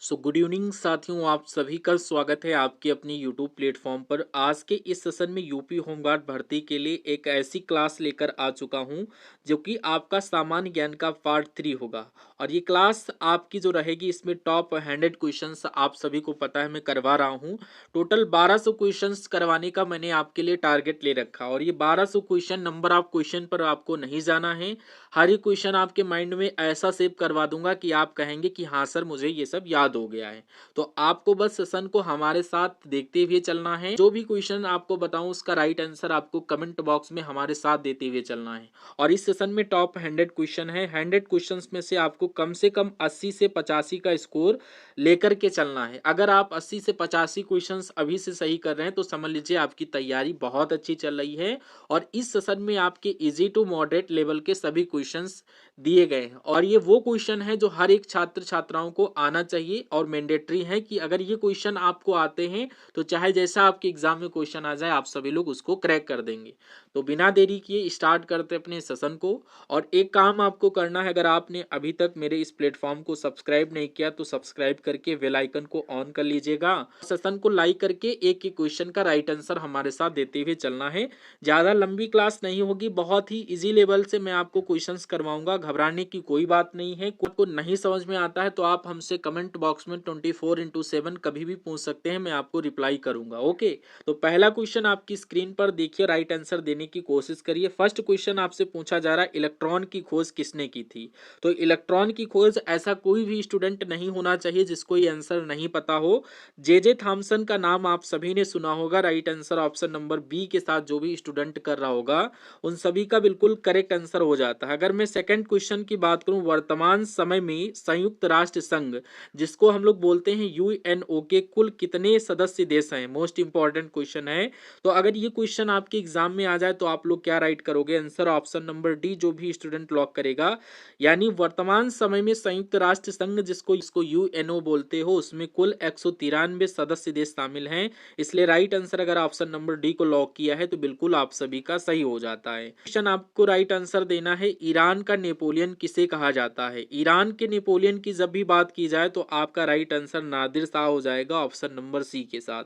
Good evening साथियों, आप सभी का स्वागत है आपके अपनी यूट्यूब प्लेटफॉर्म पर। आज के इस सेशन में यूपी होमगार्ड भर्ती के लिए एक ऐसी क्लास लेकर आ चुका हूं जो कि आपका सामान्य ज्ञान का पार्ट 3 होगा। और ये क्लास आपकी जो रहेगी, इसमें टॉप 100 क्वेश्चंस आप सभी को पता है मैं करवा रहा हूं। टोटल 1200 क्वेश्चंस करवाने का मैंने आपके लिए टारगेट ले रखा। और ये 1200 क्वेश्चन, नंबर ऑफ क्वेश्चन पर आपको नहीं जाना है। हर एक क्वेश्चन आपके माइंड में ऐसा सेव करवा दूंगा कि आप कहेंगे कि हाँ सर, मुझे ये सब याद हो गया है। तो आपको बस सेशन को हमारे साथ देखते हुए चलना है। जो भी क्वेश्चन आपको बताऊं उसका राइट आंसर आपको कमेंट बॉक्स में हमारे साथ देते हुए चलना है। और इस सेशन में टॉप 100 क्वेश्चन है। 100 क्वेश्चंस में से कम 80 से 85 का स्कोर लेकर के चलना है। अगर आप 80 से 85 क्वेश्चंस अभी से सही कर रहे हैं तो समझ लीजिए आपकी तैयारी बहुत अच्छी चल रही है। और इस सेशन में आपके इजी टू मॉडरेट लेवल के सभी क्वेश्चंस दिए गए हैं। और ये वो क्वेश्चन है जो हर एक छात्र छात्राओं को आना चाहिए और मैंडेटरी है कि अगर ये क्वेश्चन आपको आते हैं तो चाहे जैसा आपके एग्जाम में क्वेश्चन आ जाए, आप सभी लोग उसको क्रैक कर देंगे। तो बिना देरी किए स्टार्ट करते अपने सेशन को। और एक काम आपको करना है, अगर आपने अभी तक मेरे इस प्लेटफॉर्म को सब्सक्राइब नहीं किया तो सब्सक्राइब करके बेल आइकन को ऑन कर लीजिएगा। सेशन को लाइक करके एक एक क्वेश्चन का राइट आंसर हमारे साथ देते हुए चलना है। ज़्यादा लंबी क्लास नहीं होगी, बहुत ही इजी लेवल से मैं आपको क्वेश्चंस करवाऊंगा। घबराने की कोई बात नहीं है। आपको नहीं समझ में आता है तो आप हमसे कमेंट बॉक्स में 24/7 कभी भी पूछ सकते हैं, मैं आपको रिप्लाई करूंगा। ओके, तो पहला क्वेश्चन आपकी स्क्रीन पर देखिए, राइट आंसर देने की कोशिश करिए। फर्स्ट क्वेश्चन आपसे पूछा जा रहा है, इलेक्ट्रॉन की खोज किसने की थी? तो इलेक्ट्रॉन की खोज ऐसा कोई भी स्टूडेंट नहीं होना चाहिए जिसको ये आंसर नहीं पता हो। जे थॉमसन का नाम आप सभी ने सुना होगा। Right answer option number B के साथ जो भी स्टूडेंट कर रहा होगा उन सभी का बिल्कुल करेक्ट आंसर हो जाता है। अगर मैं सेकंड क्वेश्चन की बात करूं, वर्तमान समय में संयुक्त राष्ट्र संघ, जिसको हम लोग बोलते हैं यूएनओ, के कुल कितने सदस्य देश हैं? मोस्ट इंपॉर्टेंट क्वेश्चन है। तो अगर ये क्वेश्चन आपके एग्जाम में आ जाए तो आप लोग क्या राइट करोगे? आंसर ऑप्शन नंबर डी, जो भी स्टूडेंट लॉक करेगा। यानी वर्तमान समय में संयुक्त राष्ट्र संघ, जिसको इसको यूएनओ बोलते हो, उसमें कुल 193 सदस्य देश शामिल हैं। इसलिए राइट आंसर अगर ऑप्शन नंबर डी को लॉक किया है तो बिल्कुल आप सभी का सही हो जाता है। क्वेश्चन आपको राइट आंसर देना है, ईरान का नेपोलियन किसे कहा जाता है? ईरान के नेपोलियन की जब भी बात की जाए तो आपका राइट आंसर नादिर शाह हो जाएगा ऑप्शन नंबर सी के साथ।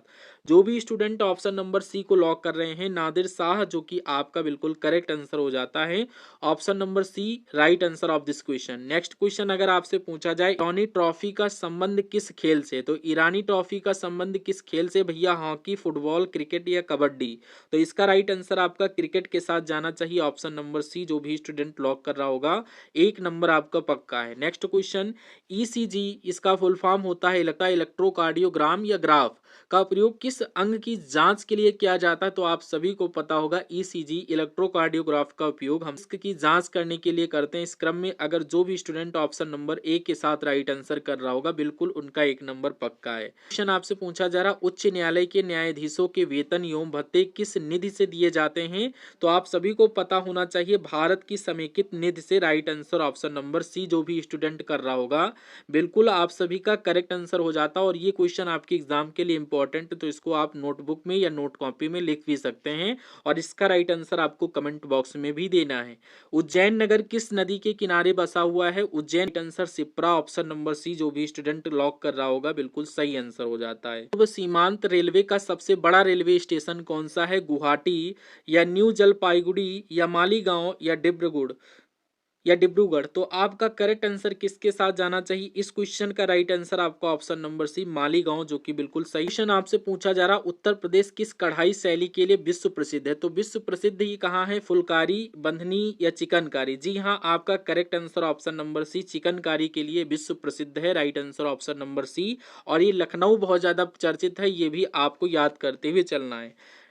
जो भी स्टूडेंट ऑप्शन नंबर सी को लॉक कर रहे हैं, नादिर शाह, जो कि आपका बिल्कुल करेक्ट आंसर हो जाता है। Option number C right answer of this question. Next question अगर आपसे पूछा जाए, ईरानी ट्रॉफी का संबंध किस खेल से? तो ईरानी ट्रॉफी का संबंध किस खेल से भैया? हॉकी, फुटबॉल, क्रिकेट या कबड्डी? तो इसका राइट आंसर आपका क्रिकेट के साथ जाना चाहिए। ऑप्शन नंबर सी, जो भी स्टूडेंट लॉक कर रहा होगा, एक नंबर आपका पक्का है। नेक्स्ट क्वेश्चन, ईसीजी, इसका फुल फॉर्म होता है इलेक्ट्रोकार्डियोग्राम या ग्राफ, का प्रयोग किस अंग की जांच के लिए किया जाता है? तो आप सभी को पता होगा, ईसीजी इलेक्ट्रोकार्डियोग्राफ का उपयोग हम इसकी जांच करने के लिए करते हैं। इस क्रम में अगर जो भी स्टूडेंट ऑप्शन नंबर ए के साथ राइट आंसर कर रहा होगा, बिल्कुल उनका एक नंबर पक्का है। क्वेश्चन आपसे पूछा जा रहा, उच्च न्यायालय के न्यायाधीशों के वेतन एवं भत्ते किस निधि से दिए जाते हैं? तो आप सभी को पता होना चाहिए, भारत की समेकित निधि से। Right answer option number C, जो भी स्टूडेंट कर रहा होगा, बिल्कुल आप सभी का करेक्ट आंसर हो जाता है। और ये क्वेश्चन आपके एग्जाम के लिए इंपॉर्टेंट है, तो इसको आप नोटबुक में या नोट कॉपी में लिख भी सकते हैं। और इसका राइट आंसर आपको कमेंट बॉक्स में भी देना है। उज्जैन नगर किस नदी के किनारे बसा हुआ है? Ujjain, answer Shipra, option number C, जो भी स्टूडेंट लॉक कर रहा होगा, बिल्कुल सही आंसर हो जाता है। अब सीमांत रेलवे का सबसे बड़ा रेलवे स्टेशन कौन सा है? गुवाहाटी या न्यू जलपाईगुड़ी या मालीगांव या डिब्रूगढ़? तो आपका करेक्ट आंसर किसके साथ जाना चाहिए? इस क्वेश्चन का राइट आंसर आपका ऑप्शन नंबर सी, मालीगांव, जो कि बिल्कुल सही। क्वेश्चन आपसे पूछा जा रहा, उत्तर प्रदेश किस कढ़ाई शैली के लिए विश्व प्रसिद्ध है? तो विश्व प्रसिद्ध ये कहाँ है? फुलकारी, बंधनी या चिकनकारी? जी हाँ, आपका correct answer option number C, चिकनकारी के लिए विश्व प्रसिद्ध है। Right answer option number C. और ये लखनऊ बहुत ज्यादा चर्चित है, ये भी आपको याद करते हुए चलना है।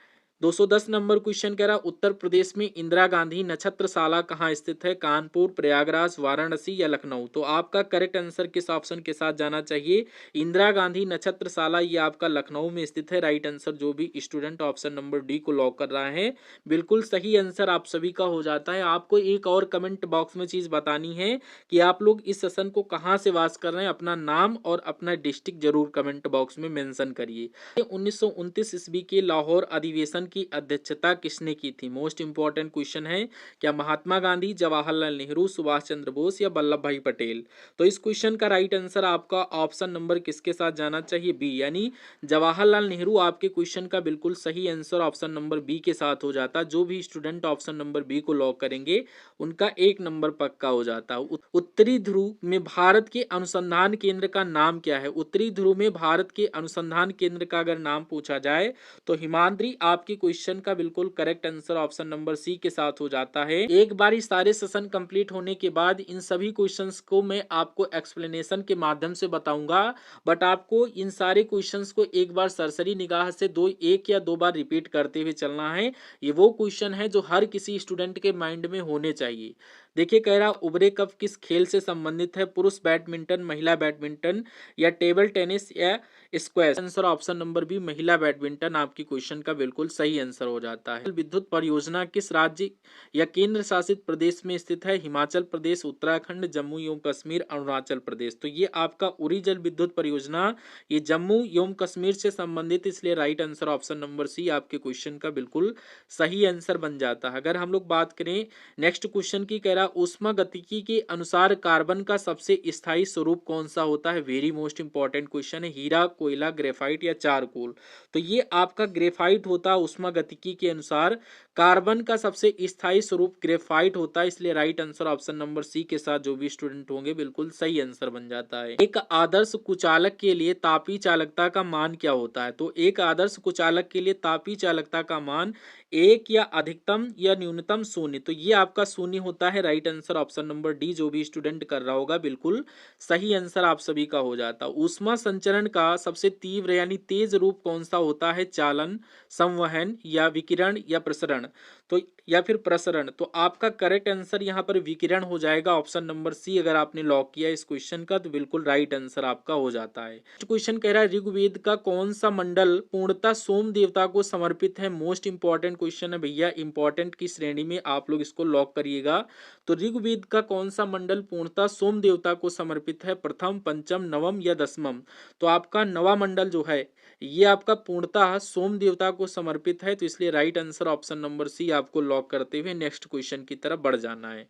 210 नंबर क्वेश्चन कह रहा, उत्तर प्रदेश में इंदिरा गांधी नक्षत्रशाला कहाँ स्थित है? कानपुर, प्रयागराज, वाराणसी या लखनऊ? तो आपका करेक्ट आंसर किस ऑप्शन के साथ जाना चाहिए? इंदिरा गांधी नक्षत्रशाला, ये आपका लखनऊ में स्थित है। राइट आंसर जो भी स्टूडेंट ऑप्शन नंबर डी को लॉक कर रहा है, बिल्कुल सही आंसर आप सभी का हो जाता है। आपको एक और कमेंट बॉक्स में चीज बतानी है कि आप लोग इस सेशन को कहाँ से वॉच कर रहे हैं। अपना नाम और अपना डिस्ट्रिक्ट जरूर कमेंट बॉक्स में मेंशन करिए। 1929 ईस्वी के लाहौर अधिवेशन की अध्यक्षता किसने की थी? मोस्ट इंपॉर्टेंट क्वेश्चन है। क्या महात्मा गांधी, जवाहरलाल नेहरू, सुभाष चंद्र बोस या वल्लभ भाई पटेल? तो इस क्वेश्चन का राइट आंसर आपका ऑप्शन नंबर किसके साथ जाना चाहिए? बी, यानी जवाहरलाल नेहरू आपके क्वेश्चन का बिल्कुल सही आंसर ऑप्शन नंबर बी के साथ हो जाता। जो भी स्टूडेंट ऑप्शन नंबर बी को लॉक करेंगे उनका 1 नंबर पक्का हो जाता। उत्तरी ध्रुव में भारत के अनुसंधान केंद्र का नाम क्या है? उत्तरी ध्रुव में भारत के अनुसंधान केंद्र का अगर नाम पूछा जाए तो हिमाद्री आपकी क्वेश्चन का बिल्कुल correct answer option number C के साथ हो जाता है। एक बार सारे सेशन कंप्लीट होने के बाद इन सभी क्वेश्चंस को मैं आपको एक्सप्लेनेशन के माध्यम से बताऊंगा, बट आपको इन सारे क्वेश्चंस को एक बार सरसरी निगाह से एक या दो बार रिपीट करते हुए चलना है। ये वो क्वेश्चन है जो हर किसी स्टूडेंट के माइंड में होने चाहिए। देखिए, कह रहा उबरे कप किस खेल से संबंधित है? पुरुष बैडमिंटन, महिला बैडमिंटन या टेबल टेनिस या squash? Answer option number B, महिला बैडमिंटन आपकी क्वेश्चन का बिल्कुल सही आंसर हो जाता है। विद्युत परियोजना किस राज्य या केंद्र शासित प्रदेश में स्थित है? हिमाचल प्रदेश, उत्तराखंड, जम्मू एवं कश्मीर, अरुणाचल प्रदेश? तो ये आपका उरी जल विद्युत परियोजना ये जम्मू एवं कश्मीर से संबंधित, इसलिए right answer option number C आपके क्वेश्चन का बिल्कुल सही आंसर बन जाता है। अगर हम लोग बात करें नेक्स्ट क्वेश्चन की, कह रहा ऊष्मागतिकी के अनुसार कार्बन का सबसे स्थायी स्वरूप कौन सा होता है? वेरी मोस्ट इंपॉर्टेंट क्वेश्चन है। हीरा, कोयला, ग्रेफाइट या चारकोल? तो ये आपका ग्रेफाइट होता है। ऊष्मागतिकी के अनुसार कार्बन का सबसे स्थायी स्वरूप ग्रेफाइट होता है, इसलिए right answer option number C के साथ जो भी स्टूडेंट होंगे बिल्कुल सही आंसर बन जाता है। एक आदर्श कुचालक के लिए तापी चालकता का मान क्या होता है? तो एक आदर्श कुचालक के लिए तापी चालकता का मान 1 या अधिकतम या न्यूनतम 0। तो ये आपका 0 होता है। Right answer option number D जो भी स्टूडेंट कर रहा होगा बिल्कुल सही आंसर आप सभी का हो जाता। ऊष्मा संचरण का सबसे तीव्र यानी तेज रूप कौन सा होता है? चालन, संवहन या विकिरण या प्रसरण? तो या फिर प्रसरण? तो आपका करेक्ट आंसर यहाँ पर विकिरण हो जाएगा। ऑप्शन नंबर सी अगर आपने लॉक किया इस क्वेश्चन का तो बिल्कुल राइट आंसर आपका हो जाता है। क्वेश्चन कह रहा है ऋग्वेद का कौन सा मंडल पूर्णतः सोम देवता को समर्पित है? मोस्ट इंपॉर्टेंट क्वेश्चन है भैया, इंपॉर्टेंट की श्रेणी में आप लोग इसको लॉक करिएगा। तो ऋग्वेद का कौन सा मंडल पूर्णतः सोम देवता को समर्पित है? प्रथम, पंचम, नवम या दसमम? तो आपका नवा मंडल जो है ये आपका पूर्णतः सोम देवता को समर्पित है, तो इसलिए right answer option number C आपको लॉक करते हुए नेक्स्ट क्वेश्चन की तरफ बढ़ जाना है।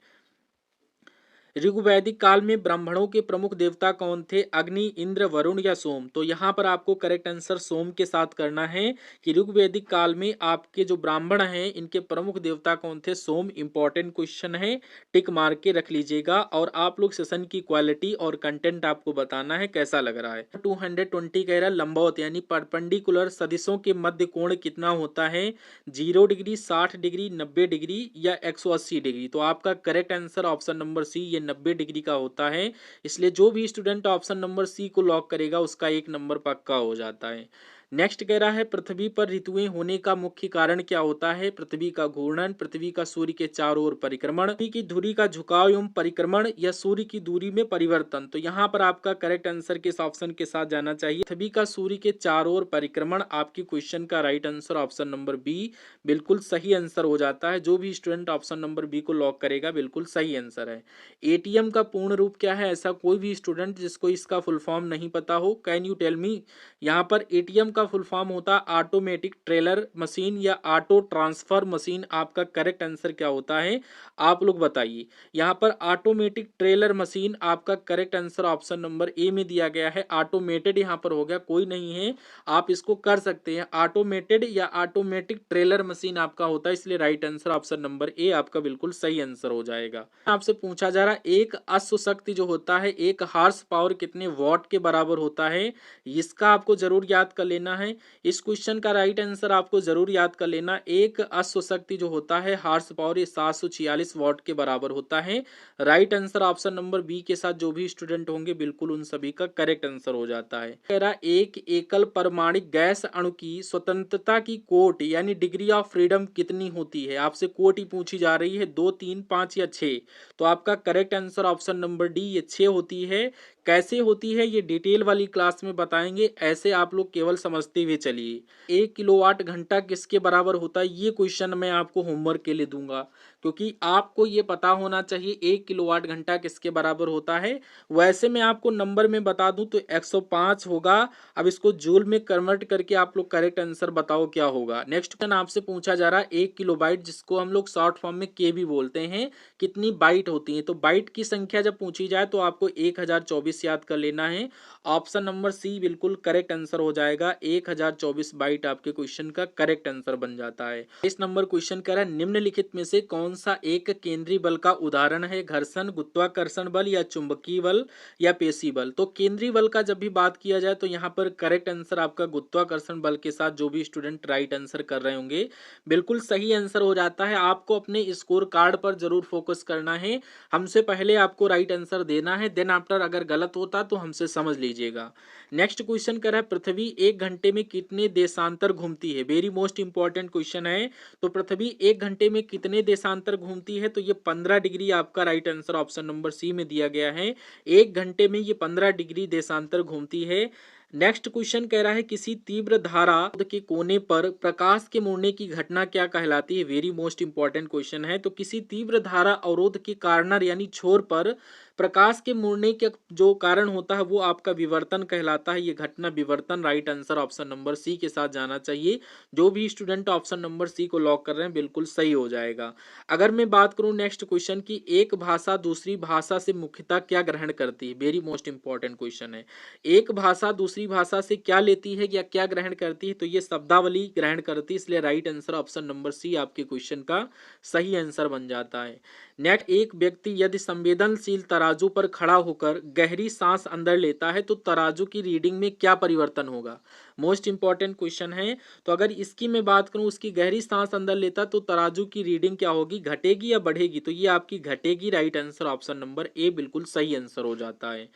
ऋग्वैदिक काल में ब्राह्मणों के प्रमुख देवता कौन थे? अग्नि, इंद्र, वरुण या सोम? तो यहाँ पर आपको करेक्ट आंसर सोम के साथ करना है कि ऋग्वैदिक काल में आपके जो ब्राह्मण हैं इनके प्रमुख देवता कौन थे? सोम। इंपॉर्टेंट क्वेश्चन है, टिक मार के रख लीजिएगा। और आप लोग सेशन की क्वालिटी और कंटेंट आपको बताना है कैसा लग रहा है। 220 कह रहा है लंबवत यानी परपेंडिकुलर सदिशों के मध्य कोण कितना होता है? 0 डिग्री, 60 डिग्री, 90 डिग्री या 180 डिग्री? तो आपका correct answer option number C ये 90 डिग्री का होता है, इसलिए जो भी स्टूडेंट ऑप्शन नंबर सी को लॉक करेगा उसका 1 नंबर पक्का हो जाता है। नेक्स्ट कह रहा है पृथ्वी पर ऋतुएं होने का मुख्य कारण क्या होता है? पृथ्वी का घूर्णन, पृथ्वी का सूर्य के चारों ओर परिक्रमण, पृथ्वी की धुरी का झुकाव एवं परिक्रमण या सूर्य की दूरी में परिवर्तन? तो यहाँ पर आपका करेक्ट आंसर किस ऑप्शन के साथ जाना चाहिए? पृथ्वी का सूर्य के चारों ओर परिक्रमण आपकी क्वेश्चन का right answer option number B बिल्कुल सही आंसर हो जाता है। जो भी स्टूडेंट ऑप्शन नंबर बी को लॉक करेगा बिल्कुल सही आंसर है। एटीएम का पूर्ण रूप क्या है? ऐसा कोई भी स्टूडेंट जिसको इसका फुल फॉर्म नहीं पता हो, कैन यू टेल मी? यहाँ पर एटीएम का फुल फॉर्म होता है ऑटोमेटिक ट्रेलर मशीन या ऑटो ट्रांसफर मशीन। आपका करेक्ट आंसर क्या होता है आप लोग बताइए। यहाँ पर ऑटोमेटिक ट्रेलर मशीन आपका correct answer option number A में दिया गया है। ऑटोमेटेड यहाँ पर हो गया, कोई नहीं है, आप इसको कर सकते हैं। ऑटोमेटेड या ऑटोमेटिक ट्रेलर मशीन आपका होता है, इसलिए right answer option number A आपका बिल्कुल सही आंसर हो जाएगा। आपसे पूछा जा रहा है एक अश्व शक्ति जो होता है एक हार्स पावर कितने वॉट के बराबर होता है? इसका आपको जरूर याद कर लेना है। इस क्वेश्चन का राइट आंसर आपको जरूर याद कर लेना। एक अश्व शक्ति जो होता है हार्स पावर ये 746 वॉट के बराबर होता है। Right answer option number B के साथ जो भी स्टूडेंट होंगे बिल्कुल उन सभी का करेक्ट आंसर हो जाता है। कह रहा एक एकल परमाणिक गैस अणु की स्वतंत्रता की कोट यानी डिग्री ऑफ फ्रीडम कितनी होती है? आपसे कोट ही पूछी जा रही है, 2, 3, 5 या 6? तो आपका correct answer option number D ये 6 होती है। कैसे होती है ये डिटेल वाली क्लास में बताएंगे, ऐसे आप लोग केवल समझते हुए चलिए। 1 किलोवाट घंटा किसके बराबर होता है ये क्वेश्चन मैं आपको होमवर्क के लिए दूंगा, क्योंकि आपको ये पता होना चाहिए 1 किलोवाट घंटा किसके बराबर होता है। वैसे मैं आपको नंबर में बता दूं तो 105 होगा। अब इसको जूल में कन्वर्ट करके आप लोग करेक्ट आंसर बताओ क्या होगा। नेक्स्ट क्वेश्चन आपसे पूछा जा रहा है 1 किलोबाइट, जिसको हम लोग शॉर्ट फॉर्म में के भी बोलते हैं, कितनी बाइट होती है। तो बाइट की संख्या जब पूछी जाए तो आपको 1024 याद कर लेना है। ऑप्शन नंबर सी बिल्कुल करेक्ट आंसर हो जाएगा। 1024 बाइट आपके क्वेश्चन का करेक्ट आंसर बन जाता है। इस नंबर क्वेश्चन कह रहा है निम्नलिखित में से कौन सा एक केंद्रीय बल का उदाहरण है। घर्षण, गुरुत्वाकर्षण बल या चुंबकीय बल या पेशी बल। तो केंद्रीय बल का जब भी बात किया जाए तो यहाँ पर करेक्ट आंसर आपका गुरुत्वाकर्षण बल के साथ जो भी स्टूडेंट राइट आंसर कर रहे होंगे बिल्कुल सही आंसर हो जाता है। आपको अपने स्कोर कार्ड पर जरूर फोकस करना है। हमसे पहले आपको राइट आंसर देना है, देन आफ्टर अगर गलत होता तो हमसे समझ लीजिएगा। नेक्स्ट क्वेश्चन कर रहा है पृथ्वी 1 घंटे में कितने देशांतर घूमती है। वेरी मोस्ट इंपॉर्टेंट क्वेश्चन है। तो पृथ्वी 1 घंटे में कितने देशांतर घूमती है, तो ये 15 डिग्री आपका right answer option number C में दिया गया है। 1 घंटे में ये 15 डिग्री देशांतर घूमती है। नेक्स्ट क्वेश्चन कह रहा है किसी तीव्र धारा के कोने पर प्रकाश के मुड़ने की घटना क्या कहलाती है। वेरी मोस्ट इंपॉर्टेंट क्वेश्चन है। तो किसी तीव्र धारा अवरोध के कार्नर यानी छोर पर प्रकाश के मुड़ने के जो कारण होता है वो आपका विवर्तन कहलाता है। ये घटना विवर्तन right answer option number C के साथ जाना चाहिए। जो भी स्टूडेंट ऑप्शन नंबर सी को लॉक कर रहे हैं बिल्कुल सही हो जाएगा। अगर मैं बात करूं नेक्स्ट क्वेश्चन की, एक भाषा दूसरी भाषा से मुख्यतः क्या ग्रहण करती है। वेरी मोस्ट इंपॉर्टेंट क्वेश्चन है। एक भाषा दूसरी भाषा से क्या लेती है या क्या ग्रहण करती है, तो ये शब्दावली ग्रहण करती है। इसलिए right answer option number C आपके क्वेश्चन का सही आंसर बन जाता है। नेक्स्ट, एक व्यक्ति यदि संवेदनशील तराजू पर खड़ा होकर गहरी सांस अंदर लेता है तो तराजू की रीडिंग में क्या परिवर्तन होगा। मोस्ट इंपॉर्टेंट क्वेश्चन है। तो अगर इसकी मैं बात करूं, उसकी गहरी सांस अंदर लेता तो तराजू की रीडिंग क्या होगी, घटेगी या बढ़ेगी। तो ये आपकी घटेगी। Right answer option number A बिल्कुल सही आंसर हो जाता है।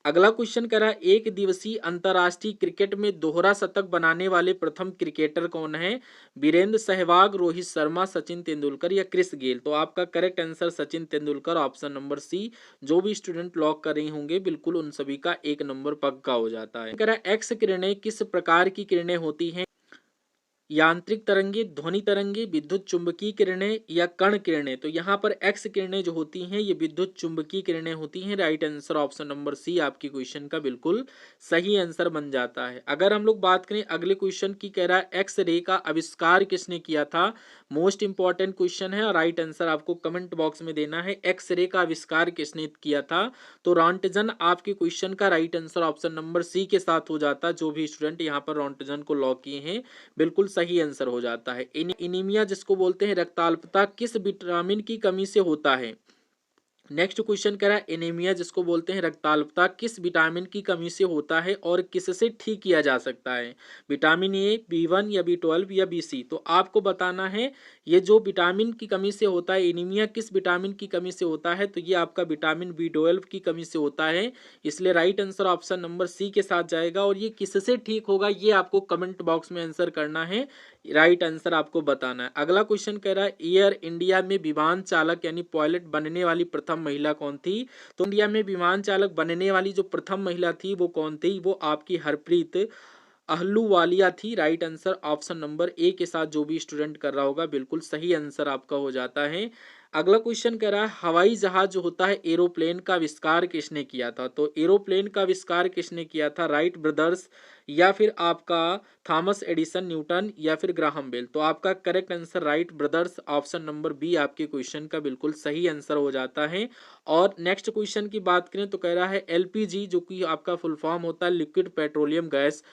अगला क्वेश्चन करा, एक दिवसीय अंतर्राष्ट्रीय क्रिकेट में दोहरा शतक बनाने वाले प्रथम क्रिकेटर कौन है। वीरेंद्र सहवाग, रोहित शर्मा, सचिन तेंदुलकर या क्रिस गेल। तो आपका correct answer Sachin Tendulkar option number C. जो भी स्टूडेंट लॉक कर रहे होंगे बिल्कुल उन सभी का 1 नंबर पक्का हो जाता है। करा, एक्स किरणें किस प्रकार की किरणें होती हैं। यांत्रिक तरंगे, ध्वनि तरंगे, विद्युत चुंबकीय किरणें या कण किरणें। तो यहाँ पर एक्स किरणें जो होती हैं ये विद्युत चुंबकीय किरणें होती हैं। Right answer option number C आपकी क्वेश्चन का बिल्कुल सही आंसर बन जाता है। अगर हम लोग बात करें अगले क्वेश्चन की, कह रहा है एक्स रे का आविष्कार किसने किया था। मोस्ट इंपॉर्टेंट क्वेश्चन है और राइट आंसर आपको कमेंट बॉक्स में देना है। एक्स रे का आविष्कार किसने किया था। तो रॉन्टजन आपके क्वेश्चन का right answer option number C के साथ हो जाता है। जो भी स्टूडेंट यहाँ पर रॉन्टजन को लॉक किए हैं बिल्कुल सही आंसर हो जाता है। एनीमिया जिसको बोलते हैं रक्ताल्पता किस विटामिन की कमी से होता है। नेक्स्ट क्वेश्चन कह रहा है एनीमिया जिसको बोलते हैं रक्ताल्पता किस विटामिन की कमी से होता है और किससे ठीक किया जा सकता है। विटामिन ए, B1 या B12 या BC। तो आपको बताना है ये जो विटामिन की कमी से होता है, एनीमिया किस विटामिन की कमी से होता है। तो ये आपका विटामिन B12 की कमी से होता है। इसलिए right answer option number C के साथ जाएगा। और ये किससे ठीक होगा ये आपको कमेंट बॉक्स में आंसर करना है। राइट आंसर आपको बताना है। अगला क्वेश्चन कह रहा है एयर इंडिया में विमान चालक यानी पायलट बनने वाली प्रथम महिला कौन थी। तो इंडिया में विमान चालक बनने वाली जो प्रथम महिला थी वो कौन थी, वो आपकी हरप्रीत अहलूवालिया थी। Right answer option number A के साथ जो भी स्टूडेंट कर रहा होगा बिल्कुल सही आंसर आपका हो जाता है। अगला क्वेश्चन कह रहा है हवाई जहाज जो होता है एरोप्लेन का आविष्कार किसने किया था। तो एरोप्लेन का आविष्कार किसने किया था, राइट ब्रदर्स या फिर आपका थॉमस एडिसन, न्यूटन या फिर ग्राहम बेल। तो आपका correct answer Wright brothers option number B आपके क्वेश्चन का बिल्कुल सही आंसर हो जाता है। और नेक्स्ट क्वेश्चन की बात करें तो कह रहा है एलपीजी जो कि आपका फुल फॉर्म होता है लिक्विड पेट्रोलियम गैस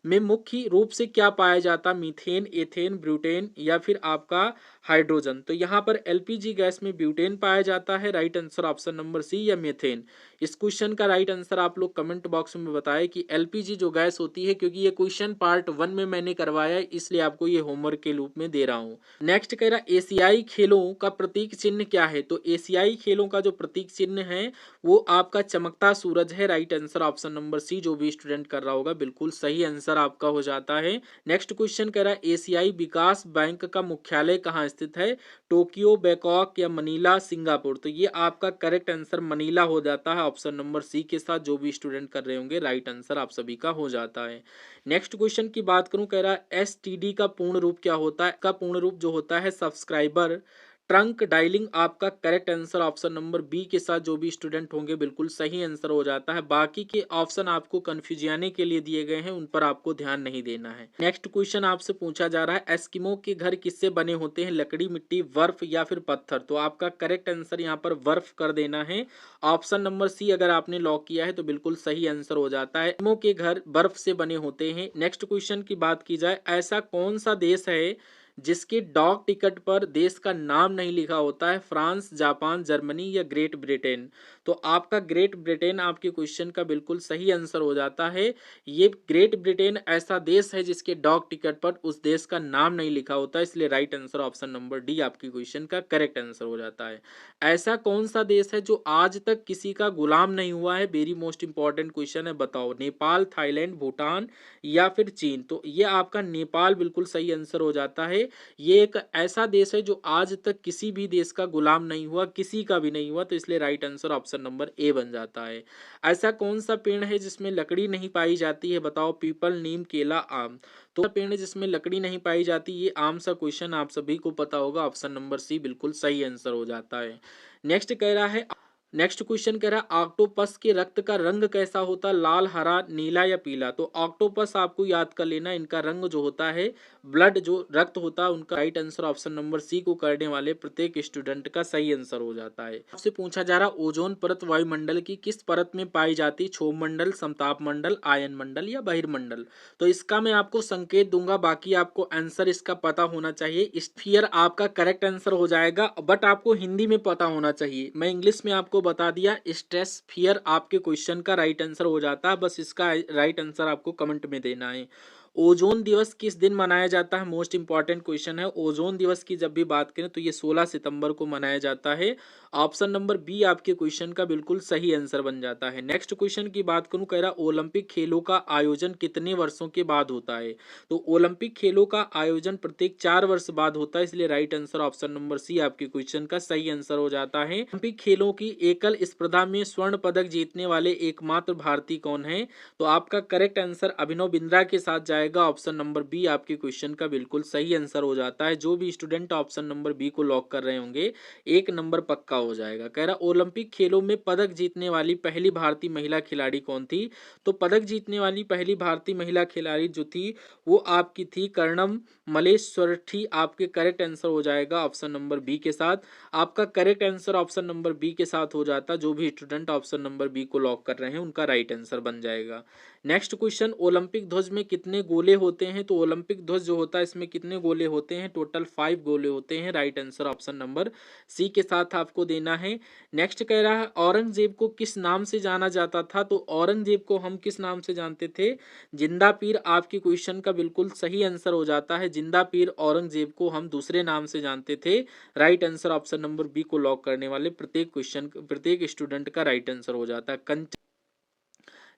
में मुख्य रूप से क्या पाया जाता, मीथेन, एथेन, ब्यूटेन या फिर आपका हाइड्रोजन। तो यहाँ पर एलपीजी गैस में ब्यूटेन पाया जाता है। Right answer option number C या मीथेन। इस क्वेश्चन का राइट आंसर आप लोग कमेंट बॉक्स में बताएं कि एलपीजी जो गैस होती है, क्योंकि ये क्वेश्चन पार्ट 1 में मैंने करवाया है इसलिए आपको ये होमवर्क के रूप में दे रहा हूँ। नेक्स्ट कह रहा एशियाई खेलों का प्रतीक चिन्ह क्या है। तो एशियाई खेलों का जो प्रतीक चिन्ह है वो आपका चमकता सूरज है। Right answer option number C. जो भी स्टूडेंट कर रहा होगा बिल्कुल सही आंसर आपका हो जाता है। नेक्स्ट क्वेश्चन कह रहा है एशियाई विकास बैंक का मुख्यालय कहाँ स्थित है, टोक्यो, बैंकॉक या मनीला, सिंगापुर। तो ये आपका करेक्ट आंसर मनीला हो जाता है ऑप्शन नंबर सी के साथ। जो भी स्टूडेंट कर रहे होंगे राइट आंसर आप सभी का हो जाता है। नेक्स्ट क्वेश्चन की बात करूं, कह रहा है एसटीडी का पूर्ण रूप क्या होता है। का पूर्ण रूप जो होता है सब्सक्राइबर ट्रंक डायलिंग। आपका correct answer option number B के साथ जो भी स्टूडेंट होंगे बिल्कुल सही आंसर हो जाता है। बाकी के ऑप्शन आपको कंफ्यूजियाने के लिए दिए गए हैं, उन पर आपको ध्यान नहीं देना है। नेक्स्ट क्वेश्चन आपसे पूछा जा रहा है एस्किमो के घर किससे बने होते हैं, लकड़ी, मिट्टी, बर्फ या फिर पत्थर। तो आपका करेक्ट आंसर यहाँ पर बर्फ कर देना है। ऑप्शन नंबर सी अगर आपने लॉक किया है तो बिल्कुल सही आंसर हो जाता है। एस्किमो के घर बर्फ से बने होते हैं। नेक्स्ट क्वेश्चन की बात की जाए, ऐसा कौन सा देश है जिसके डाक टिकट पर देश का नाम नहीं लिखा होता है, फ्रांस, जापान, जर्मनी या ग्रेट ब्रिटेन। तो आपका ग्रेट ब्रिटेन आपके क्वेश्चन का बिल्कुल सही आंसर हो जाता है। ये ग्रेट ब्रिटेन ऐसा देश है जिसके डाक टिकट पर उस देश का नाम नहीं लिखा होता है, इसलिए right answer option number D आपके क्वेश्चन का करेक्ट आंसर हो जाता है। ऐसा कौन सा देश है जो आज तक किसी का गुलाम नहीं हुआ है, वेरी मोस्ट इंपॉर्टेंट क्वेश्चन है, बताओ। नेपाल, थाईलैंड, भूटान या फिर चीन। तो ये आपका नेपाल बिल्कुल सही आंसर हो जाता है। ये एक ऐसा देश है जो आज तक किसी भी देश का गुलाम नहीं हुआ, किसी का भी नहीं हुआ, तो इसलिए right answer option number A बन जाता है। ऐसा कौन सा पेड़ है जिसमें लकड़ी नहीं पाई जाती है, बताओ। पीपल, नीम, केला, आम। तो पेड़ है जिसमें लकड़ी नहीं पाई जाती, ये आम सा क्वेश्चन आप सभी को पता होगा। ऑप्शन नंबर सी बिल्कुल सही आंसर हो जाता है। नेक्स्ट कह रहा है, नेक्स्ट क्वेश्चन कह रहा है ऑक्टोपस के रक्त का रंग कैसा होता है, लाल, हरा, नीला या पीला। तो ऑक्टोपस आपको याद कर लेना, इनका रंग जो होता है, ब्लड जो रक्त होता है उनका right answer option number C को करने वाले प्रत्येक स्टूडेंट का सही आंसर हो जाता है। आपसे पूछा जा रहा ओजोन परत वायुमंडल की किस परत में पाई जाती, क्षोभ मंडल, समताप मंडल, आयन मंडल या बहिर्मंडल। तो इसका मैं आपको संकेत दूंगा, बाकी आपको आंसर इसका पता होना चाहिए। स्फीयर आपका करेक्ट आंसर हो जाएगा, बट आपको हिंदी में पता होना चाहिए। मैं इंग्लिश में आपको बता दिया, स्ट्रेटोस्फियर आपके क्वेश्चन का राइट आंसर हो जाता है। बस इसका राइट आंसर आपको कमेंट में देना है। ओजोन दिवस किस दिन मनाया जाता है, मोस्ट इंपॉर्टेंट क्वेश्चन है। ओजोन दिवस की जब भी बात करें तो ये 16 सितंबर को मनाया जाता है। ऑप्शन नंबर बी आपके क्वेश्चन का बिल्कुल सही आंसर बन जाता है। नेक्स्ट क्वेश्चन की बात करूं, कह रहा ओलंपिक खेलों का आयोजन कितने वर्षों के बाद होता है। तो ओलंपिक खेलों का आयोजन प्रत्येक 4 वर्ष बाद होता है, इसलिए right answer option number C आपके क्वेश्चन का सही आंसर हो जाता है। ओलंपिक खेलों की एकल स्पर्धा में स्वर्ण पदक जीतने वाले एकमात्र भारतीय कौन है। तो आपका करेक्ट आंसर अभिनव बिंद्रा के साथ जाएगा। ऑप्शन नंबर बी आपके क्वेश्चन का बिल्कुल सही आंसर हो जाता है। जो भी स्टूडेंट ऑप्शन नंबर बी को लॉक कर रहे होंगे एक नंबर पक्का हो जाएगा। कह रहा ओलंपिक खेलों में पदक जीतने वाली पहली भारतीय महिला खिलाड़ी कौन थी। तो पदक जीतने वाली पहली भारतीय महिला खिलाड़ी जो थी वो आपकी थी कर्णम मल्लेश्वरी। आपके करेक्ट आंसर हो जाएगा ऑप्शन नंबर बी के साथ। आपका correct answer option number B के साथ हो जाता। जो भी स्टूडेंट ऑप्शन नंबर बी को लॉक कर रहे हैं उनका राइट आंसर बन जाएगा। नेक्स्ट क्वेश्चन, ओलंपिक ध्वज में कितने गोले होते हैं। तो ओलंपिक ध्वज जो होता है इसमें कितने गोले होते हैं, टोटल 5 गोले होते हैं। Right answer option number C के साथ आपको देना है। नेक्स्ट कह रहा है औरंगजेब को किस नाम से जाना जाता था। तो औरंगजेब को हम किस नाम से जानते थे, जिंदा पीर। आपके क्वेश्चन का बिल्कुल सही आंसर हो जाता है। जिंदा पीर औरंगजेब को हम दूसरे नाम से जानते थे। Right answer option number B को लॉक करने वाले प्रत्येक क्वेश्चन प्रत्येक स्टूडेंट का राइट आंसर हो जाता है।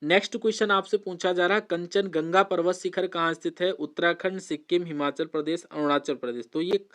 नेक्स्ट क्वेश्चन आपसे पूछा जा रहा है कंचनजंगा पर्वत शिखर कहाँ स्थित है, उत्तराखंड, सिक्किम, हिमाचल प्रदेश, अरुणाचल प्रदेश। तो ये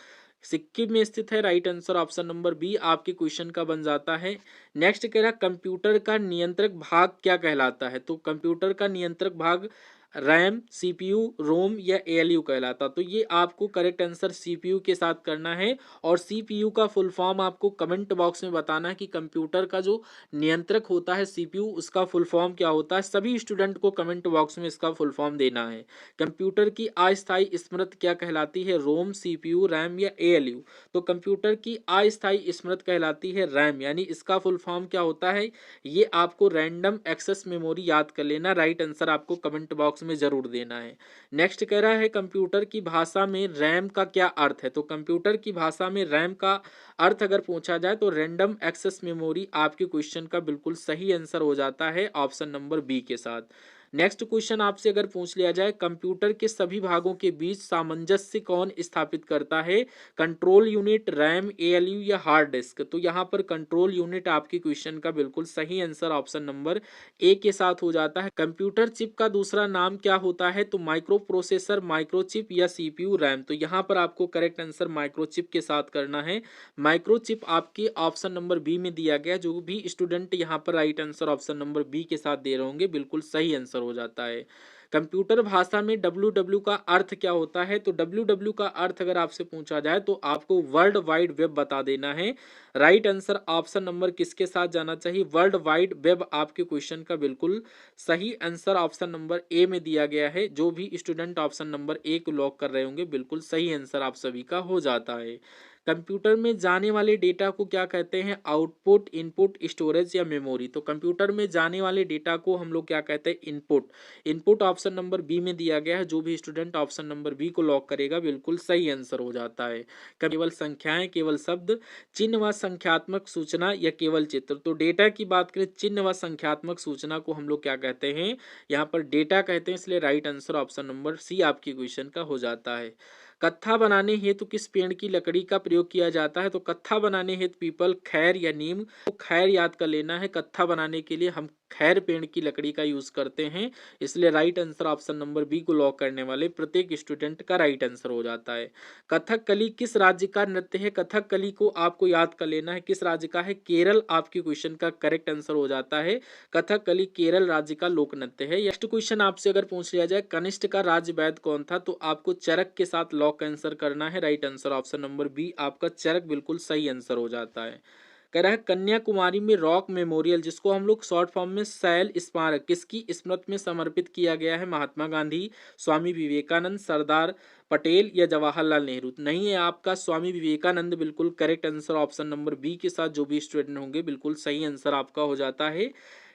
सिक्किम में स्थित है। Right answer option number B आपके क्वेश्चन का बन जाता है। नेक्स्ट कह रहा कंप्यूटर का नियंत्रक भाग क्या कहलाता है। तो कंप्यूटर का नियंत्रक भाग रैम, सीपीयू, रोम या एएलयू कहलाता। तो ये आपको करेक्ट आंसर सीपीयू के साथ करना है। और सीपीयू का फुल फॉर्म आपको कमेंट बॉक्स में बताना है कि कंप्यूटर का जो नियंत्रक होता है सीपीयू उसका फुल फॉर्म क्या होता है। सभी स्टूडेंट को कमेंट बॉक्स में इसका फुल फॉर्म देना है। कंप्यूटर की अस्थायी स्मृति क्या कहलाती है, रोम, सीपीयू, रैम या एएलयू। तो कंप्यूटर की अस्थायी स्मृति कहलाती है रैम, यानी इसका फुल फॉर्म क्या होता है ये आपको रैंडम एक्सेस मेमोरी याद कर लेना। राइट आंसर आपको कमेंट बॉक्स में जरूर देना है। नेक्स्ट कह रहा है कंप्यूटर की भाषा में रैम का क्या अर्थ है। तो कंप्यूटर की भाषा में रैम का अर्थ अगर पूछा जाए तो रैंडम एक्सेस मेमोरी आपके क्वेश्चन का बिल्कुल सही आंसर हो जाता है ऑप्शन नंबर बी के साथ। नेक्स्ट क्वेश्चन आपसे अगर पूछ लिया जाए, कंप्यूटर के सभी भागों के बीच सामंजस्य कौन स्थापित करता है? कंट्रोल यूनिट, रैम, एएलयू या हार्ड डिस्क? तो यहाँ पर कंट्रोल यूनिट आपकी क्वेश्चन का बिल्कुल सही आंसर ऑप्शन नंबर ए के साथ हो जाता है। कंप्यूटर चिप का दूसरा नाम क्या होता है? तो माइक्रो प्रोसेसर, माइक्रोचिप या सीपीयू, रैम? तो यहाँ पर आपको करेक्ट आंसर माइक्रोचिप के साथ करना है। माइक्रोचिप आपके ऑप्शन नंबर बी में दिया गया। जो भी स्टूडेंट यहाँ पर right answer option number B के साथ दे रहे होंगे बिल्कुल सही आंसर हो जाता है। कंप्यूटर भाषा में डब्ल्यू का अर्थ क्या होता है? तो डब्ल्यू का अर्थ अगर आपसे पूछा जाए तो आपको वर्ल्ड वाइड वेब बता देना है। राइट आंसर ऑप्शन नंबर किसके साथ जाना चाहिए? वर्ल्ड वाइड वेब आपके क्वेश्चन का बिल्कुल सही आंसर ऑप्शन नंबर ए में दिया गया है। जो भी स्टूडेंट ऑप्शन नंबर ए को लॉक कर रहे होंगे बिल्कुल सही आंसर आप सभी का हो जाता है। कंप्यूटर में जाने वाले डेटा को क्या कहते हैं? आउटपुट, इनपुट, स्टोरेज या मेमोरी? तो कंप्यूटर में जाने वाले डेटा को हम लोग क्या कहते हैं? Input. Input option number B में दिया गया है। जो भी स्टूडेंट ऑप्शन नंबर बी को लॉक करेगा बिल्कुल सही आंसर हो जाता है। केवल संख्याएं, केवल शब्द, चिन्ह व संख्यात्मक सूचना या केवल चित्र? तो डेटा की बात करें, चिन्ह व संख्यात्मक सूचना को हम लोग क्या कहते हैं? यहाँ पर डेटा कहते हैं, इसलिए right answer option number C आपकी क्वेश्चन का हो जाता है। कत्था बनाने हेतु किस पेड़ की लकड़ी का प्रयोग किया जाता है? तो कत्था बनाने हेतु पीपल, खैर या नीम? तो खैर याद कर लेना है। कत्था बनाने के लिए हम खैर पेड़ की लकड़ी का यूज करते हैं, इसलिए right answer option number B को लॉक करने वाले प्रत्येक स्टूडेंट का राइट आंसर हो जाता है। कथकली किस राज्य का नृत्य है? कथकली को आपको याद कर लेना है, किस राज्य का है? केरल आपकी क्वेश्चन का करेक्ट आंसर हो जाता है। कथकली केरल राज्य का लोक नृत्य है। नेक्स्ट क्वेश्चन आपसे अगर पूछ लिया जाए, कनिष्ठ का राज्य वैद्य कौन था? तो आपको चरक के साथ लॉक आंसर करना है। Right answer option number B आपका चरक बिल्कुल सही आंसर हो जाता है। कह रहा है कन्याकुमारी में रॉक मेमोरियल, जिसको हम लोग शॉर्ट फॉर्म में सैल स्मारक, किसकी स्मृति में समर्पित किया गया है? महात्मा गांधी, स्वामी विवेकानंद, सरदार पटेल या जवाहरलाल नेहरू? नहीं है आपका स्वामी विवेकानंद बिल्कुल correct answer option number B के साथ जो भी स्टूडेंट होंगे बिल्कुल सही आंसर आपका हो जाता है।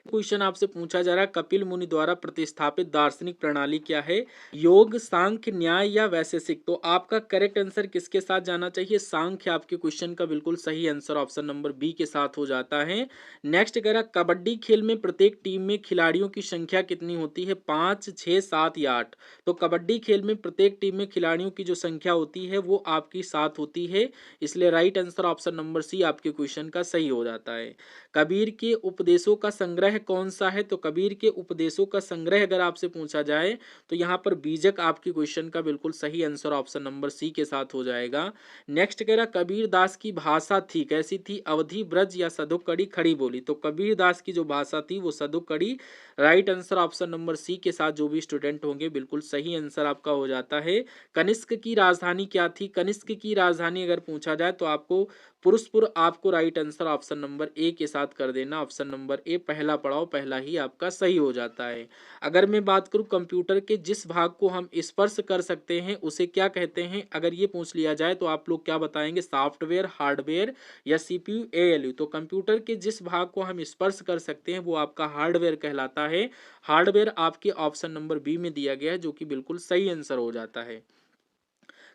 क्वेश्चन आपसे पूछा जा रहा है, कपिल मुनि द्वारा प्रतिस्थापित दार्शनिक प्रणाली क्या है? योग, सांख्य, न्याय या वैशेषिक? तो आपका करेक्ट आंसर किसके साथ जाना चाहिए? सांख्य आपके क्वेश्चन का बिल्कुल सही आंसर ऑप्शन नंबर बी के साथ हो जाता है। नेक्स्ट कह रहा, कबड्डी खेल में प्रत्येक टीम में खिलाड़ियों की संख्या कितनी होती है? 5, 6, 7 या 8? तो कबड्डी खेल में प्रत्येक टीम में खिलाड़ियों की जो संख्या होती है वो आपकी 7 होती है, इसलिए right answer option number C आपके क्वेश्चन का सही हो जाता है। कबीर के उपदेशों का संग्रह कौन सा है? तो कबीर के उपदेशों का संग्रह अगर आपसे पूछा जाए तो यहाँ पर बीजक आपकी क्वेश्चन का बिल्कुल सही आंसर ऑप्शन नंबर सी के साथ हो जाएगा। नेक्स्ट कह रहा, कबीर दास की भाषा थी कैसी थी? अवधी, ब्रज या सदुकड़ी, खड़ी बोली? तो कबीर दास की जो भाषा थी वो Sadhukkadi. Right answer option number C के साथ जो भी स्टूडेंट होंगे बिल्कुल सही आंसर आपका हो जाता है। कनिष्क की राजधानी क्या थी? कनिष्क की राजधानी अगर पूछा जाए तो आपको पुरुषपुर आपको right answer option number A के साथ कर देना। ऑप्शन नंबर ए पहला पड़ाव पहला ही आपका सही हो जाता है। अगर मैं बात करूं कंप्यूटर के जिस भाग को हम स्पर्श कर सकते हैं उसे क्या कहते हैं? अगर ये पूछ लिया जाए तो आप लोग क्या बताएंगे? सॉफ्टवेयर, हार्डवेयर या सीपीयू, एएलयू? तो कंप्यूटर के जिस भाग को हम स्पर्श कर सकते हैं वो आपका हार्डवेयर कहलाता है। हार्डवेयर आपके ऑप्शन नंबर बी में दिया गया है जो कि बिल्कुल सही आंसर हो जाता है।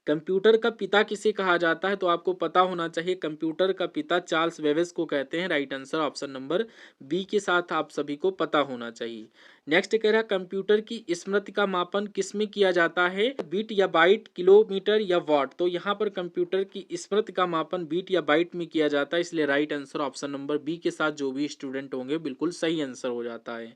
कंप्यूटर का पिता किसे कहा जाता है? तो आपको पता होना चाहिए, कंप्यूटर का पिता चार्ल्स बेबेज को कहते हैं। Right answer option number B के साथ आप सभी को पता होना चाहिए। नेक्स्ट कह रहा है, कंप्यूटर की स्मृति का मापन किसमें किया जाता है? बीट या बाइट, किलोमीटर या वॉट? तो यहाँ पर कंप्यूटर की स्मृति का मापन बीट या बाइट में किया जाता है, इसलिए right answer option number B के साथ जो भी स्टूडेंट होंगे बिल्कुल सही आंसर हो जाता है।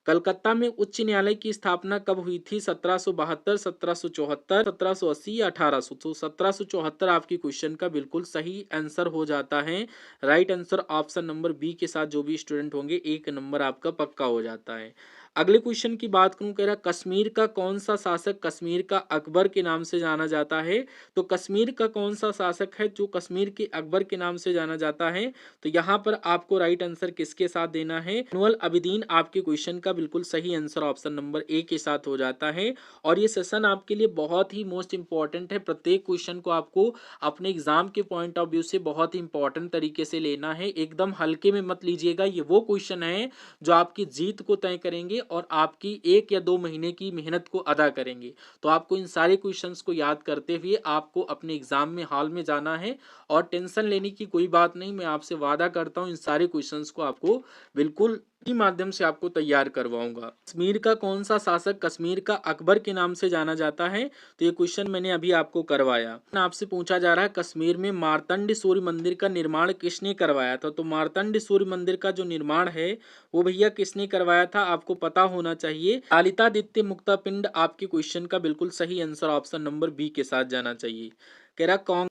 कलकत्ता में उच्च न्यायालय की स्थापना कब हुई थी? 1772, 1774, 1780 या 1800? तो 1774 आपकी क्वेश्चन का बिल्कुल सही आंसर हो जाता है। Right answer option number B के साथ जो भी स्टूडेंट होंगे एक नंबर आपका पक्का हो जाता है। अगले क्वेश्चन की बात करूं, कह रहा कश्मीर का कौन सा शासक कश्मीर का अकबर के नाम से जाना जाता है? तो कश्मीर का कौन सा शासक है जो कश्मीर के अकबर के नाम से जाना जाता है? तो यहाँ पर आपको राइट आंसर किसके साथ देना है? नुअल अबिदीन आपके क्वेश्चन का बिल्कुल सही आंसर ऑप्शन नंबर ए के साथ हो जाता है। और ये सेशन आपके लिए बहुत ही मोस्ट इंपॉर्टेंट है। प्रत्येक क्वेश्चन को आपको अपने एग्जाम के पॉइंट ऑफ व्यू से बहुत ही इंपॉर्टेंट तरीके से लेना है, एकदम हल्के में मत लीजिएगा। ये वो क्वेश्चन है जो आपकी जीत को तय करेंगे और आपकी 1 या 2 महीने की मेहनत को अदा करेंगे। तो आपको इन सारे क्वेश्चंस को याद करते हुए आपको अपने एग्जाम में हॉल में जाना है और टेंशन लेने की कोई बात नहीं। मैं आपसे वादा करता हूँ इन सारे क्वेश्चंस को आपको बिल्कुल इसी माध्यम से आपको तैयार करवाऊंगा। कश्मीर का कौन सा शासक कश्मीर का अकबर के नाम से जाना जाता है? तो ये क्वेश्चन मैंने अभी आपको करवाया। आपसे पूछा जा रहा है कश्मीर में मार्तंड सूर्य मंदिर का निर्माण किसने करवाया था? तो मार्तंड सूर्य मंदिर का जो निर्माण है वो भैया किसने करवाया था, आपको पता होना चाहिए। ललितादित्य मुक्तापिंड आपके क्वेश्चन का बिल्कुल सही आंसर ऑप्शन नंबर बी के साथ जाना चाहिए। कह रहा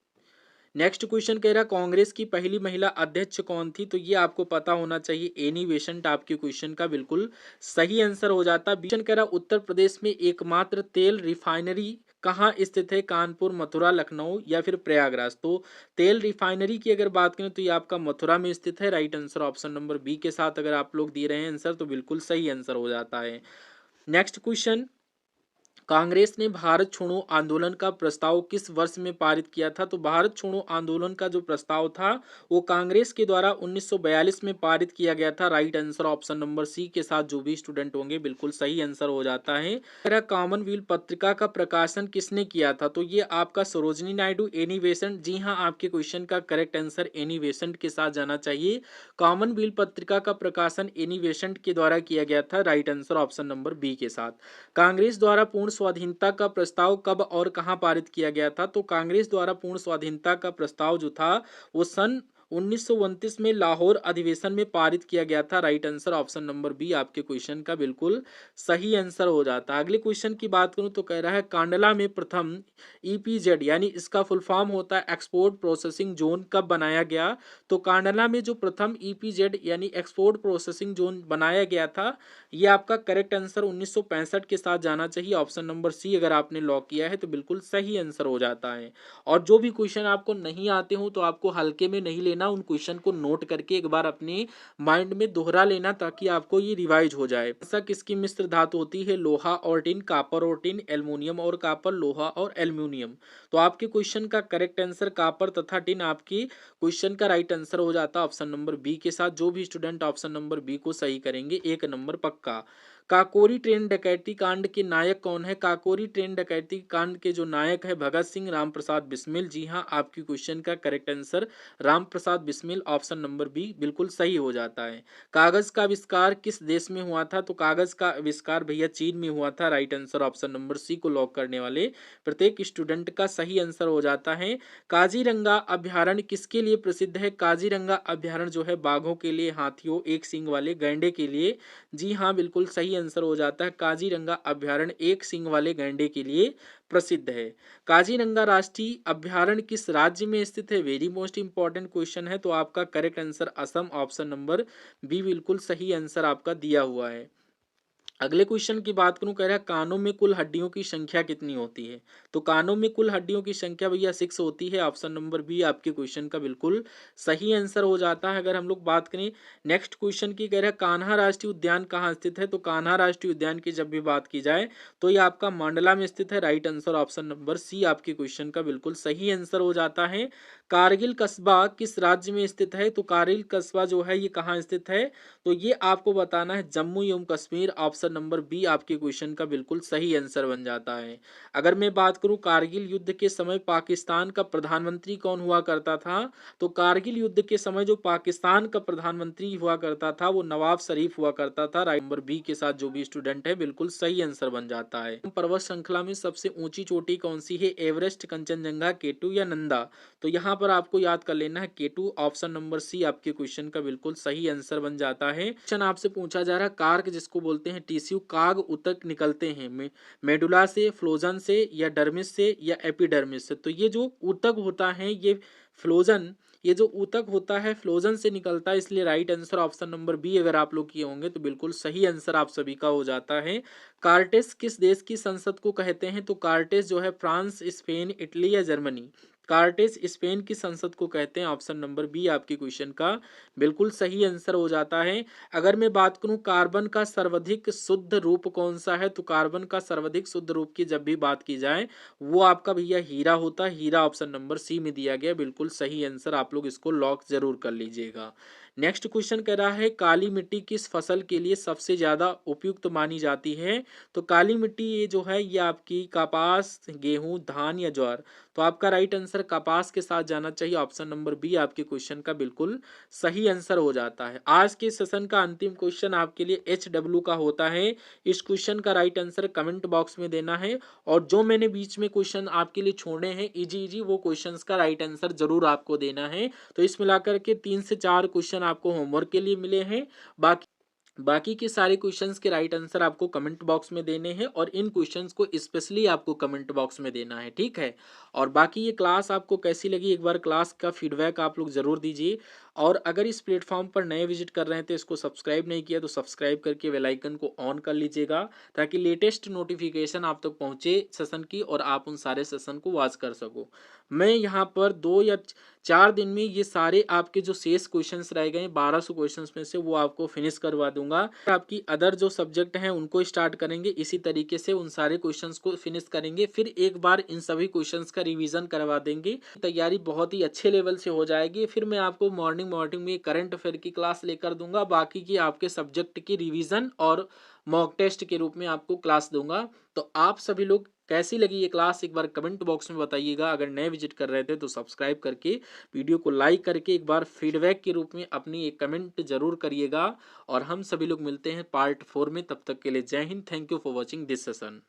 नेक्स्ट क्वेश्चन कह रहा कांग्रेस की पहली महिला अध्यक्ष कौन थी? तो ये आपको पता होना चाहिए। एनी बेसेंट आपके क्वेश्चन का बिल्कुल सही आंसर हो जाता। क्वेश्चन कह रहा उत्तर प्रदेश में एकमात्र तेल रिफाइनरी कहाँ स्थित है? कानपुर, मथुरा, लखनऊ या फिर प्रयागराज? तो तेल रिफाइनरी की अगर बात करें तो ये आपका मथुरा में स्थित है। Right answer option number B के साथ अगर आप लोग दे रहे हैं आंसर तो बिल्कुल सही आंसर हो जाता है। नेक्स्ट क्वेश्चन, कांग्रेस ने भारत छोड़ो आंदोलन का प्रस्ताव किस वर्ष में पारित किया था? तो भारत छोड़ो आंदोलन का जो प्रस्ताव था वो कांग्रेस के द्वारा 1942 में पारित किया गया था। Right answer option number C के साथ जो भी स्टूडेंट होंगे बिल्कुल सही आंसर हो जाता है। कॉमनवेल्थ पत्रिका का प्रकाशन किसने किया था? तो ये आपका सरोजनी नायडू, एनी बेसेंट? जी हाँ, आपके क्वेश्चन का करेक्ट आंसर एनी बेसेंट के साथ जाना चाहिए। कॉमनवेल्थ पत्रिका का प्रकाशन एनी बेसेंट के द्वारा किया गया था। Right answer option number B के साथ। कांग्रेस द्वारा पूर्ण स्वाधीनता का प्रस्ताव कब और कहां पारित किया गया था? तो कांग्रेस द्वारा पूर्ण स्वाधीनता का प्रस्ताव जो था वो सन 1929 में लाहौर अधिवेशन में पारित किया गया था। Right answer option number B आपके क्वेश्चन का बिल्कुल सही आंसर हो जाता है। अगले क्वेश्चन की बात करूं तो कह रहा है कांडला में प्रथम ईपीजेड यानी इसका फुल फॉर्म होता है एक्सपोर्ट प्रोसेसिंग जोन कब बनाया गया? तो कांडला में जो प्रथम ईपीजेड यानी एक्सपोर्ट प्रोसेसिंग जोन बनाया गया था ये आपका करेक्ट आंसर 1965 के साथ जाना चाहिए। ऑप्शन नंबर सी अगर आपने लॉक किया है तो बिल्कुल सही आंसर हो जाता है। और जो भी क्वेश्चन आपको नहीं आते हो तो आपको हल्के में नहीं लेना, उन क्वेश्चन को नोट करके एक बार अपने माइंड में दोहरा लेना ताकि आपको ये रिवाइज हो जाए। ऐसा किसकी मिश्र धातु होती है? लोहा और टिन, कापर और टिन, एल्युमिनियम और कापर, लोहा और एल्युमिनियम? तो आपके क्वेश्चन का करेक्ट आंसर कापर तथा टिन आपकी क्वेश्चन का राइट आंसर हो जाता है ऑप्शन नंबर बी के साथ। जो भी स्टूडेंट ऑप्शन नंबर बी को सही करेंगे एक नंबर पक्का। काकोरी ट्रेन डकैती कांड के नायक कौन है? काकोरी ट्रेन डकैती कांड के जो नायक है भगत सिंह, राम प्रसाद बिस्मिल? जी हाँ, आपकी क्वेश्चन का correct answer Ram Prasad Bismil option number B बिल्कुल सही हो जाता है। कागज का आविष्कार किस देश में हुआ था? तो कागज का आविष्कार भैया चीन में हुआ था। Right answer option number C को लॉक करने वाले प्रत्येक स्टूडेंट का सही आंसर हो जाता है। काजीरंगा अभ्यारण्य किसके लिए प्रसिद्ध है? काजीरंगा अभ्यारण्य जो है बाघों के लिए, हाथियों, एक सींग वाले गैंडे के लिए? जी हाँ, बिल्कुल सही आंसर हो जाता है। काजीरंगा अभ्यारण्य एक सींग वाले गैंडे के लिए प्रसिद्ध है। काजीरंगा राष्ट्रीय अभ्यारण्य किस राज्य में स्थित है? वेरी मोस्ट इंपॉर्टेंट क्वेश्चन है। तो आपका correct answer Assam option number B बिल्कुल सही आंसर आपका दिया हुआ है। अगले क्वेश्चन की बात करूं, कह रहा है कानों में कुल हड्डियों की संख्या कितनी होती है? तो कानों में कुल हड्डियों की संख्या भैया 6 होती है। ऑप्शन नंबर बी आपके क्वेश्चन का बिल्कुल सही आंसर हो जाता है। अगर हम लोग बात करें नेक्स्ट क्वेश्चन की, कह रहा है कान्हा राष्ट्रीय उद्यान कहाँ स्थित है? तो कान्हा राष्ट्रीय उद्यान की जब भी बात की जाए तो ये आपका मांडला में स्थित है। Right answer option number C आपके क्वेश्चन का बिल्कुल सही आंसर हो जाता है। कारगिल कस्बा किस राज्य में स्थित है? तो कारगिल कस्बा जो है ये कहाँ स्थित है? तो ये आपको बताना है जम्मू एवं कश्मीर। ऑप्शन नंबर बी आपके क्वेश्चन का बिल्कुल सही आंसर बन जाता है। अगर मैं बात करूं कारगिल युद्ध के समय पाकिस्तान का प्रधानमंत्री कौन हुआ करता था? तो कारगिल युद्ध के समय जो पाकिस्तान का प्रधानमंत्री हुआ करता था वो नवाब शरीफ हुआ करता था। राइट नंबर बी के साथ जो भी स्टूडेंट है बिल्कुल सही आंसर बन जाता है। पर्वत श्रृंखला में सबसे ऊंची चोटी कौन सी है? एवरेस्ट, कंचनजंगा, केटू या नंदा? तो यहाँ पर आपको याद कर लेना है केटू। ऑप्शन नंबर सी आपके क्वेश्चन का बिल्कुल सही आंसर बन जाता है। क्वेश्चन आपसे पूछा जा रहा है कार्क जिसको बोलते हैं टिश्यू, काग उतक निकलते हैं मेडुला से, फ्लोजन से या डर्मिस से या एपिडर्मिस से? तो ये जो ऊतक होता है ये फ्लोजन, ये जो ऊतक होता है फ्लोजन से निकलता है, इसलिए right answer option number B अगर आप लोग किए होंगे तो बिल्कुल सही आंसर आप सभी का हो जाता है। कार्टेस किस देश की संसद को कहते हैं? तो कार्टेस जो है फ्रांस, स्पेन, इटली या जर्मनी? कार्टेस स्पेन की संसद को कहते हैं। ऑप्शन नंबर बी आपके क्वेश्चन का बिल्कुल सही आंसर हो जाता है। अगर मैं बात करूं कार्बन का सर्वाधिक शुद्ध रूप कौन सा है? तो कार्बन का सर्वाधिक शुद्ध रूप की जब भी बात की जाए वो आपका भैया हीरा होता है। हीरा ऑप्शन नंबर सी में दिया गया बिल्कुल सही आंसर, आप लोग इसको लॉक जरूर कर लीजिएगा। नेक्स्ट क्वेश्चन कह रहा है काली मिट्टी किस फसल के लिए सबसे ज़्यादा उपयुक्त मानी जाती है। तो काली मिट्टी ये जो है ये आपकी कपास, गेहूं, धान या ज्वार। तो आपका राइट आंसर कपास के साथ जाना चाहिए। ऑप्शन नंबर बी आपके क्वेश्चन का बिल्कुल सही आंसर हो जाता है। आज के सेशन का अंतिम क्वेश्चन आपके लिए HW का होता है। इस क्वेश्चन का राइट आंसर कमेंट बॉक्स में देना है और जो मैंने बीच में क्वेश्चन आपके लिए छोड़े हैं इजी इजी वो क्वेश्चंस का राइट आंसर जरूर आपको देना है। तो इस मिलाकर के 3 से 4 क्वेश्चन आपको होमवर्क के लिए मिले हैं। बाकी के सारे क्वेश्चंस के राइट आंसर आपको कमेंट बॉक्स में देने हैं और इन क्वेश्चंस को स्पेशली आपको कमेंट बॉक्स में देना है, ठीक है। और बाकी ये क्लास आपको कैसी लगी एक बार क्लास का फीडबैक आप लोग जरूर दीजिए। और अगर इस प्लेटफॉर्म पर नए विजिट कर रहे हैं तो इसको सब्सक्राइब नहीं किया तो सब्सक्राइब करके बेल आइकन को ऑन कर लीजिएगा ताकि लेटेस्ट नोटिफिकेशन आप तक पहुंचे सेशन की और आप उन सारे सेशन को वॉच कर सको। मैं यहाँ पर 2 या 4 दिन में ये सारे आपके जो शेष क्वेश्चंस रह गए 1200 क्वेश्चंस में से वो आपको फिनिश करवा दूंगा। आपकी अदर जो सब्जेक्ट हैं उनको स्टार्ट करेंगे इसी तरीके से उन सारे क्वेश्चंस को फिनिश करेंगे। फिर एक बार इन सभी क्वेश्चंस का रिवीजन करवा देंगे। तैयारी बहुत ही अच्छे लेवल से हो जाएगी। फिर मैं आपको मॉर्निंग में करंट अफेयर की क्लास लेकर दूंगा। बाकी की आपके सब्जेक्ट की रिवीजन और मॉक टेस्ट के रूप में आपको क्लास दूंगा। तो आप सभी लोग कैसी लगी ये क्लास एक बार कमेंट बॉक्स में बताइएगा। अगर नए विजिट कर रहे थे तो सब्सक्राइब करके वीडियो को लाइक करके एक बार फीडबैक के रूप में अपनी एक कमेंट जरूर करिएगा। और हम सभी लोग मिलते हैं पार्ट 4 में। तब तक के लिए जय Hind. Thank you for watching this session.